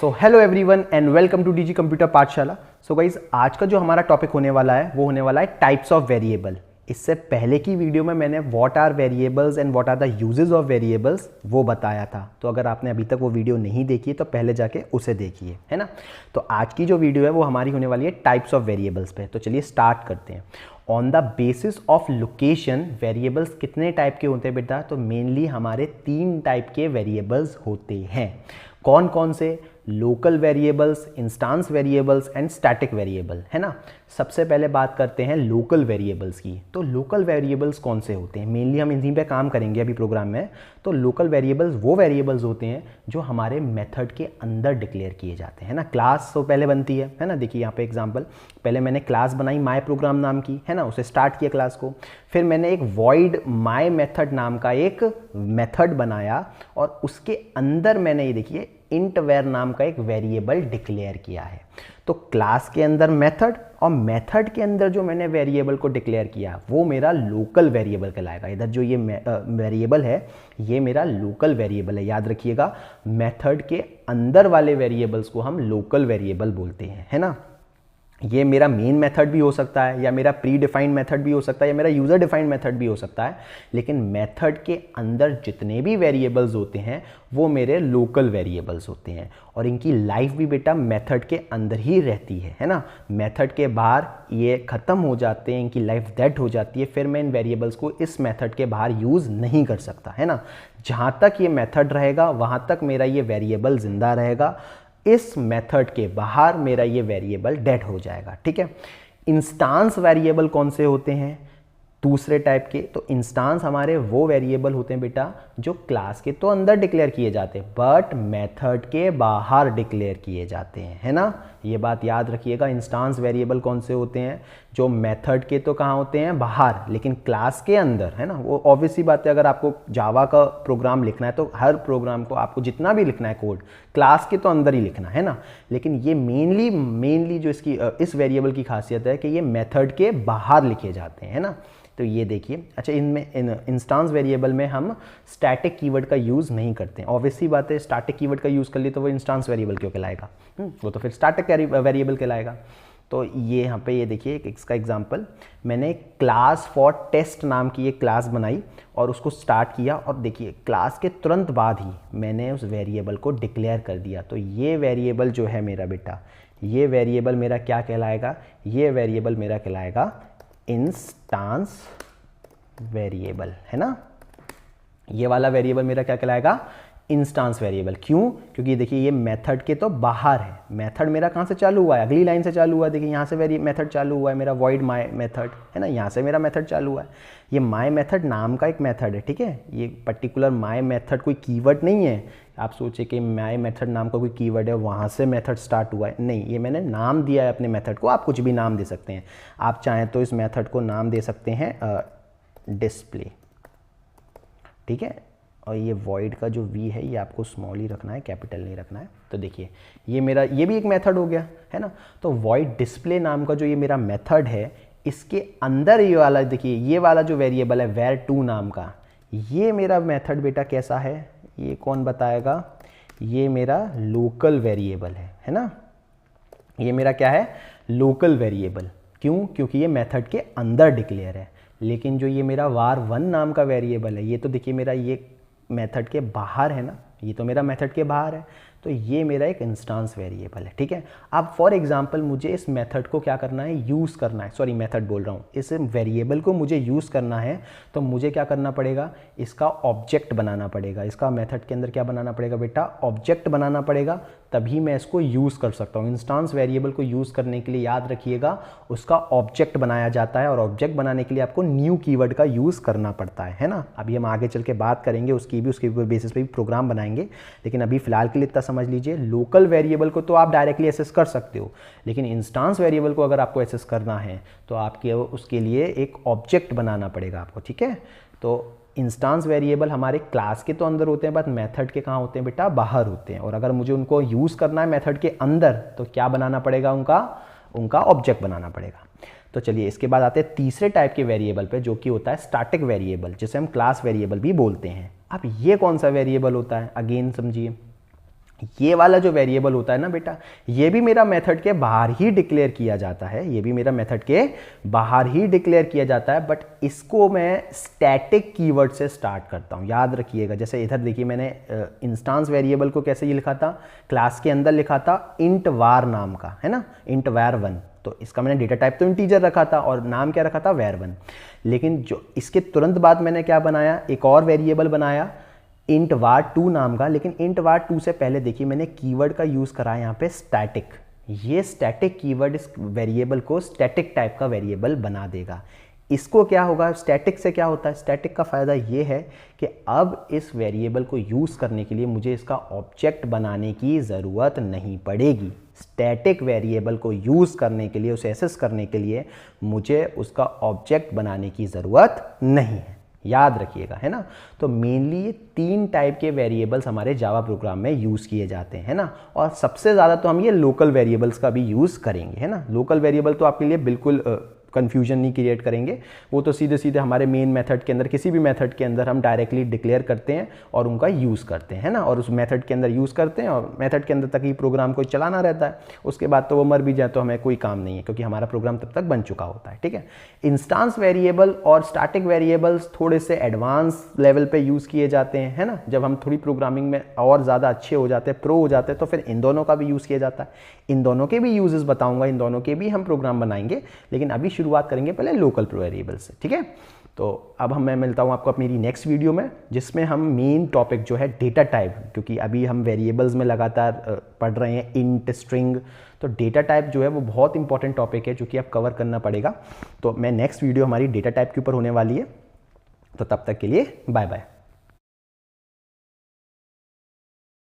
So hello everyone and welcome to DG computer Pathshala. So guys आज का जो हमारा टॉपिक होने वाला है वो होने वाला है टाइप्स ऑफ वेरिएबल। इससे पहले की वीडियो में मैंने what are variables and what are the uses of variables वो बताया था। तो अगर आपने अभी तक वो वीडियो नहीं देखी है तो पहले जाके उसे देखिए, है ना। तो आज की जो वीडियो है वो हमारी होने वाली है टाइप्स ऑफ वेरिएबल्स पे। तो चलिए स्टार्ट करते हैं। On the basis of location variables कितने टाइप के होते हैं बेटा? तो मेनली हमारे 3 टाइप के वेरिएबल्स होते हैं। कौन कौन से? Local variables, instance variables and static variable, है ना। सबसे पहले बात करते हैं लोकल वेरिएबल्स की। तो लोकल वेरिएबल्स कौन से होते हैं? मेनली हम इन्हीं पे काम करेंगे अभी प्रोग्राम में। तो लोकल वेरिएबल्स वो वेरिएबल्स होते हैं जो हमारे मेथड के अंदर डिक्लेयर किए जाते हैं ना। क्लास तो पहले बनती है ना। देखिए यहाँ पे एग्जांपल, पहले मैंने क्लास बनाई माय प्रोग्राम नाम की, है ना, उसे स्टार्ट किया क्लास को। फिर मैंने एक वॉइड माय मेथड नाम का एक मेथड बनाया और उसके अंदर मैंने ये देखिए इंट वर नाम का एक वेरिएबल डिक्लेयर किया है। तो क्लास के अंदर मेथड और मेथड के अंदर जो मैंने वेरिएबल को डिक्लेयर किया वो मेरा लोकल वेरिएबल कहलाएगा। इधर जो ये वेरिएबल है ये मेरा लोकल वेरिएबल है। याद रखिएगा, मेथड के अंदर वाले वेरिएबल्स को हम लोकल वेरिएबल बोलते हैं, है ना। ये मेरा मेन मेथड भी हो सकता है या मेरा प्री डिफाइंड मेथड भी हो सकता है या मेरा यूज़र डिफाइंड मेथड भी हो सकता है। लेकिन मेथड के अंदर जितने भी वेरिएबल्स होते हैं वो मेरे लोकल वेरिएबल्स होते हैं और इनकी लाइफ भी बेटा मेथड के अंदर ही रहती है ना। मेथड के बाहर ये ख़त्म हो जाते हैं, इनकी लाइफ डेड हो जाती है। फिर मैं इन वेरिएबल्स को इस मेथड के बाहर यूज़ नहीं कर सकता, है ना। जहाँ तक ये मेथड रहेगा वहाँ तक मेरा ये वेरिएबल ज़िंदा रहेगा। इस मेथड के बाहर मेरा ये वेरिएबल डेड हो जाएगा, ठीक है। इंस्टांस वेरिएबल कौन से होते हैं? दूसरे टाइप के। तो इंस्टांस हमारे वो वेरिएबल होते हैं बेटा जो क्लास के तो अंदर डिक्लेयर किए जाते हैं बट मेथड के बाहर डिक्लेयर किए जाते हैं, है ना। ये बात याद रखिएगा। इंस्टांस वेरिएबल कौन से होते हैं? जो मेथड के तो कहाँ होते हैं? बाहर, लेकिन क्लास के अंदर, है ना। वो ऑब्वियस सी बात है, अगर आपको जावा का प्रोग्राम लिखना है तो हर प्रोग्राम को आपको जितना भी लिखना है कोड क्लास के तो अंदर ही लिखना है ना। लेकिन ये मेनली जो इसकी इस वेरिएबल की खासियत है कि ये मेथड के बाहर लिखे जाते हैं, है ना। तो ये देखिए, अच्छा इनमें इंस्टांस वेरिएबल में हम स्टैटिक कीवर्ड का यूज़ नहीं करते हैं। ऑब्वियसली बात है, स्टैटिक कीवर्ड का यूज़ कर लिए तो वो इंस्टांस वेरिएबल क्यों कहलाएगा? वो तो फिर स्टैटिक वेरिएबल कहलाएगा। तो ये यहाँ पे ये देखिए इसका एग्जांपल, मैंने क्लास फॉर टेस्ट नाम की एक क्लास बनाई और उसको स्टार्ट किया और देखिए क्लास के तुरंत बाद ही मैंने उस वेरिएबल को डिक्लेयर कर दिया। तो ये वेरिएबल जो है मेरा बेटा, ये वेरिएबल मेरा क्या कहलाएगा? ये वेरिएबल मेरा कहलाएगा इंस्टांस वेरिएबल, है ना। ये वाला वेरिएबल मेरा क्या कहलाएगा? Instance variable. क्यों? क्योंकि देखिए ये मेथड के तो बाहर है। मेथड मेरा कहाँ से चालू हुआ है? अगली लाइन से चालू हुआ है। देखिए यहाँ से मेथड चालू हुआ है मेरा वॉइड माय मेथड, है ना। यहाँ से मेरा मेथड चालू हुआ है। ये माय मेथड नाम का एक मेथड है, ठीक है। ये पर्टिकुलर माय मेथड कोई कीवर्ड नहीं है। आप सोचे कि माय मेथड नाम का कोई कीवर्ड है वहाँ से मेथड स्टार्ट हुआ है, नहीं। ये मैंने नाम दिया है अपने मेथड को। आप कुछ भी नाम दे सकते हैं। आप चाहें तो इस मेथड को नाम दे सकते हैं डिस्प्ले, ठीक है। और ये वॉइड का जो वी है ये आपको स्मॉल ही रखना है, कैपिटल नहीं रखना है। तो देखिए ये मेरा ये भी एक मेथड हो गया, है ना। तो वॉइड डिस्प्ले नाम का जो ये मेरा मेथड है इसके अंदर ये वाला देखिए ये वाला जो वेरिएबल है var2 नाम का, ये मेरा मेथड बेटा कैसा है? ये कौन बताएगा? ये मेरा लोकल वेरिएबल है ना। ये मेरा क्या है? Local variable. क्यों? क्योंकि ये मेथड के अंदर डिक्लेयर है। लेकिन जो ये मेरा var1 नाम का वेरिएबल है ये तो देखिए मेरा ये मेथड के बाहर है ना। ये तो मेरा मेथड के बाहर है। तो ये मेरा एक इंस्टांस वेरिएबल है, ठीक है। अब फॉर एग्जांपल मुझे इस मेथड को क्या करना है? यूज़ करना है। सॉरी मेथड बोल रहा हूँ, इस वेरिएबल को मुझे यूज़ करना है। तो मुझे क्या करना पड़ेगा? इसका ऑब्जेक्ट बनाना पड़ेगा। इसका मेथड के अंदर क्या बनाना पड़ेगा बेटा? ऑब्जेक्ट बनाना पड़ेगा, तभी मैं इसको यूज़ कर सकता हूँ। इंस्टांस वेरिएबल को यूज़ करने के लिए याद रखिएगा उसका ऑब्जेक्ट बनाया जाता है और ऑब्जेक्ट बनाने के लिए आपको न्यू कीवर्ड का यूज़ करना पड़ता है ना। अभी हम आगे चल के बात करेंगे उसके बेसिस पे भी प्रोग्राम बनाएंगे। लेकिन अभी फिलहाल के लिए इतना समझ लीजिए, लोकल वेरिएबल को तो आप डायरेक्टली एक्सेस कर सकते हो, लेकिन इंस्टांस वेरिएबल को अगर आपको एक्सेस करना है तो आपके उसके लिए एक ऑब्जेक्ट बनाना पड़ेगा आपको, ठीक है। तो इंस्टांस वेरिएबल हमारे क्लास के तो अंदर होते हैं बट मेथड के कहाँ होते हैं बेटा? बाहर होते हैं। और अगर मुझे उनको यूज़ करना है मेथड के अंदर तो क्या बनाना पड़ेगा? उनका ऑब्जेक्ट बनाना पड़ेगा। तो चलिए इसके बाद आते हैं तीसरे टाइप के वेरिएबल पे जो कि होता है स्टैटिक वेरिएबल, जिसे हम क्लास वेरिएबल भी बोलते हैं। अब ये कौन सा वेरिएबल होता है? अगेन समझिए, ये वाला जो वेरिएबल होता है ना बेटा, ये भी मेरा मेथड के बाहर ही डिक्लेयर किया जाता है, ये भी मेरा मेथड के बाहर ही डिक्लेयर किया जाता है, बट इसको मैं स्टैटिक कीवर्ड से स्टार्ट करता हूँ। याद रखिएगा, जैसे इधर देखिए मैंने इंस्टांस वेरिएबल को कैसे ये लिखा था, क्लास के अंदर लिखा था इंट var नाम का, है ना, इंट var1, तो इसका मैंने डेटा टाइप तो इंटीजर रखा था और नाम क्या रखा था, var1। लेकिन जो इसके तुरंत बाद मैंने क्या बनाया, एक और वेरिएबल बनाया इंट var2 नाम का, लेकिन इंट var2 से पहले देखिए मैंने कीवर्ड का यूज़ करा यहाँ पे स्टैटिक। ये स्टैटिक कीवर्ड इस वेरिएबल को स्टैटिक टाइप का वेरिएबल बना देगा। इसको क्या होगा, स्टैटिक से क्या होता है, स्टैटिक का फ़ायदा ये है कि अब इस वेरिएबल को यूज़ करने के लिए मुझे इसका ऑब्जेक्ट बनाने की ज़रूरत नहीं पड़ेगी। स्टैटिक वेरिएबल को यूज़ करने के लिए, उसे एक्सेस करने के लिए मुझे उसका ऑब्जेक्ट बनाने की ज़रूरत नहीं है। याद रखिएगा, है ना। तो मेनली ये 3 टाइप के वेरिएबल्स हमारे जावा प्रोग्राम में यूज़ किए जाते हैं, है ना। और सबसे ज़्यादा तो हम ये लोकल वेरिएबल्स का भी यूज़ करेंगे, है ना। लोकल वेरिएबल तो आपके लिए बिल्कुल कन्फ्यूजन नहीं क्रिएट करेंगे, वो तो सीधे सीधे हमारे मेन मेथड के अंदर, किसी भी मेथड के अंदर हम डायरेक्टली डिक्लेयर करते हैं और उनका यूज़ करते हैं, है ना। और उस मेथड के अंदर यूज़ करते हैं और मेथड के अंदर तक ही प्रोग्राम को चलाना रहता है, उसके बाद तो वो मर भी जाए तो हमें कोई काम नहीं है, क्योंकि हमारा प्रोग्राम तब तक बन चुका होता है, ठीक है। इंस्टांस वेरिएबल और स्टैटिक वेरिएबल्स थोड़े से एडवांस लेवल पे यूज़ किए जाते हैं, है ना। जब हम थोड़ी प्रोग्रामिंग में और ज़्यादा अच्छे हो जाते हैं, प्रो हो जाते हैं, तो फिर इन दोनों का भी यूज़ किया जाता है। इन दोनों के भी यूजेस बताऊंगा, इन दोनों के भी हम प्रोग्राम बनाएंगे, लेकिन अभी शुरुआत करेंगे पहले लोकल वेरिएबल से, ठीक है। तो अब मैं मिलता हूँ आपको मेरी नेक्स्ट वीडियो में, जिसमें हम मेन टॉपिक जो है डेटा टाइप, क्योंकि अभी हम वेरिएबल्स में लगातार पढ़ रहे हैं, इंट, स्ट्रिंग, तो डेटा टाइप जो है वो बहुत इंपॉर्टेंट टॉपिक है जो कि अब कवर करना पड़ेगा। तो मैं नेक्स्ट वीडियो हमारी डेटा टाइप के ऊपर होने वाली है, तो तब तक के लिए बाय बाय।